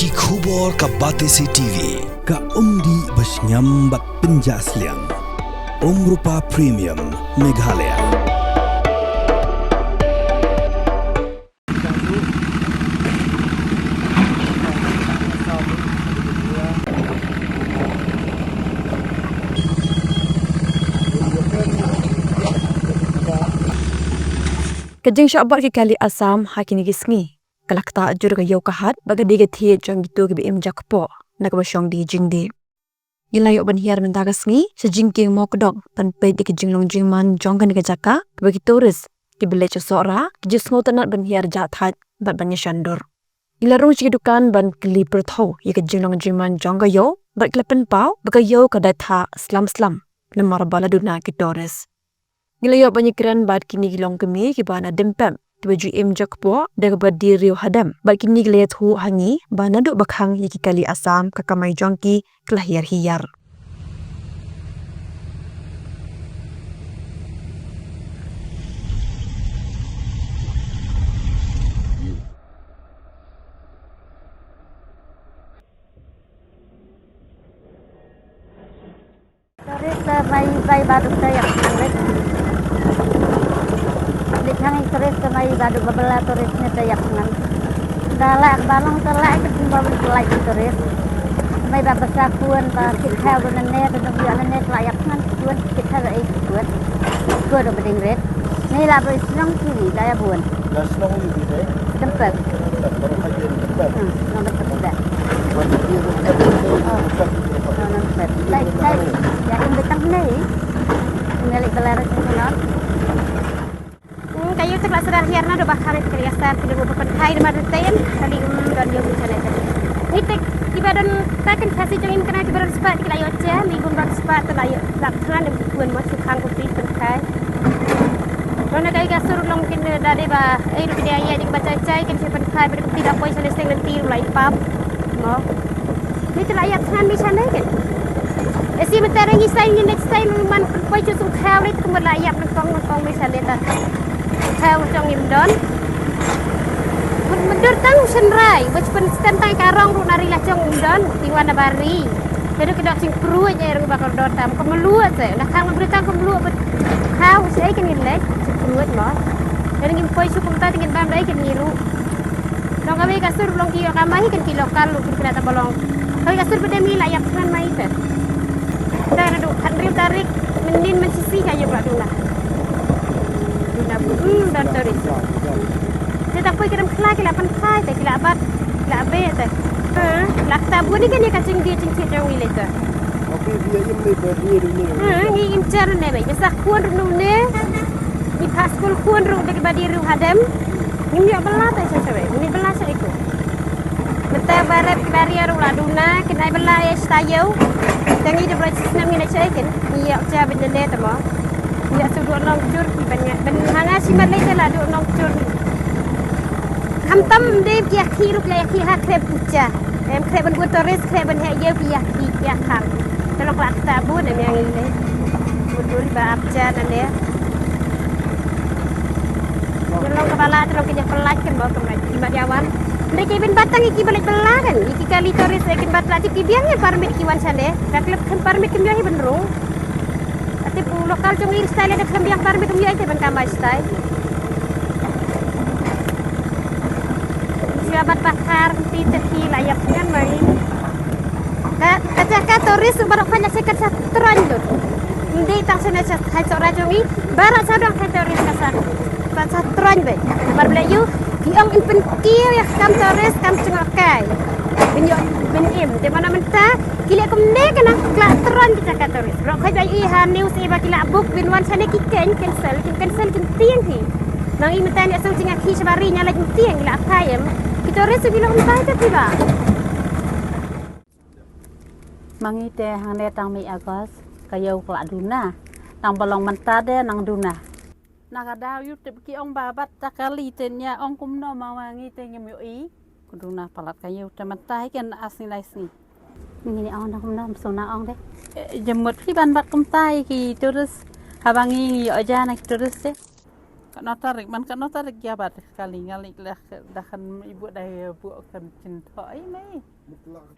Ki khubor ka Batesi TV. Ka umdi basnyam bat penjaslian. Rupa Premium Meghalaya. Kajing syabat ke kali asam hakini gisngi. Kalak tak jur ke yau kahat baga diga thiye jang gitu ke bim jakpo nak basyong di jingdi. Gilayok ban hiar menta gasngi sejingking mo kedok pan pe di kejing long jingman jong kan ke jaka bagi turis ki bele sora ki jisngo tanat ban hiar jathat bat ban shandur. Gilarung ci dukan ban kli perthau ye kejing long jingman jong ga yo bat klepen pau baga yo ka datha slam lemar bala duna ki turis. Gilayok banyikiran bat kini gilong kemi ki bana dempem ki baju im jakpo daga bat di riu hadam bat kini gilayat hu hangi bana duk bakhang yiki kali asam kakamai jongki kelahir hiyar. Terus bayi baru saya Lihat terus kemai badu bebelah turisnya tayak nan. Dalak balong telak ke timbal belai turis. Kemai babasa kuan ba kitha benenet dan bianenet layak nan kuan kitha ai kuan. Kuan do beding red. Ni la beri senang kiri daya buan. Dah senang ni deh. Tempat. Baru kajian tempat. Nombor tempat. Buat dia tempat. Nombor. Lai ya in betang ni. Ngelik belaras ni. Kayu tu kelas sedar hiarna do bakal keriasan tidak bukan hai demar ten kali dan dia misalnya ni tek ibadan takan kasih jangin kena ibadan sepat kita ayo aja minggu bar sepat telayo lakhan dan tuan masuk hang kopi penkai rona kai gasur long kin dade ba ai rupi dia ya baca cai kan si penkai ber tidak poi selesai nanti mulai pap mo ni telayo kan misalnya kan esi mentara ni sai next time man poi jusung khao ni kemelayak nongkong misalnya ta theo trong im don mendur tang senrai bachpan stentai karong ru nari la trong im don tingwana bari pero kedok sing pru aja ru bakal dor tam kemelu aja lah kang berita kemelu khau sei kan ile pru lo dan ngim poi sukum ta tingin bam dai kan niru dong kami kasur long kiyo kamai kan kilo kalu kita ta bolong kami kasur bedemi la yak kan mai ta dan adu kan rim tarik menin mencisi kayu pula dulu dan turis. Kita pergi kirim kelak kila pantai, tak kila abad, kila abet tak. Lak tabu ni kan dia kacing dia cincin jauh ni tu. Tapi dia yang ni berdiri ni. Ni imcar ni baik. Besar kuan runu ni, ni paskul kuan runu dari badiru hadam. Ni dia belah tak sesuai. Ni belah saya ikut. Betul barat barrier uladuna, kena belah ya stayau. Tangi dia berat senam ni nak cakap kan. Ni ya cakap benda ni tu mah. Ya sudah long jur banyak ben hanga simat lai tela do long jur hamtam de ya khiru la ya ha krep pucha em krep ben buat toris krep ben ha ye ya ki ya khang telok lak tabu ne yang ini budur ba abja nan ya telok kepala telok ke pelak kan bawa kemai kibat yawan mereka ben batang iki balik belah kan iki kali toris ikin batla ti biangnya parmit kiwan sande kaklep kan parmit kembiahi benrung tipu lokal cuma ini style ada kembiang parmi kembiang itu ben kamai style. Siabat bakar ti tehi layak kan mai. Kacaka turis baru banyak sekat satran tu. Ndi tang sana hai sora jongi barat sadang hai turis kasar. Ban satran be. Mar belayu diang impen kieu ya kam turis kam cengakai. Benyo benim di mana menta kila kumne kana klatran kita katoris ro khai bai ha news e ba kila book bin wan sane ki cancel kin tiang hi nang i menta ni asal cinga ki sabari nya lagi tiang la payem kita resu bila untai ta tiba mangi te hang ne tang mi agos kayau kla duna nang balong menta de nang duna nakadaw yu te ki ong babat takali tenya ong kumno mawangi te nyem i kuduna palat kayu tementai kan asni laisni ini on dah kumna sona on deh jemut ki ban bat kumtai ki terus habangi ni aja nak terus deh Kak tarik man kak tarik ya bat kali ngalik lah dah kan ibu dah buat kan cinta ai mai. Mutlak.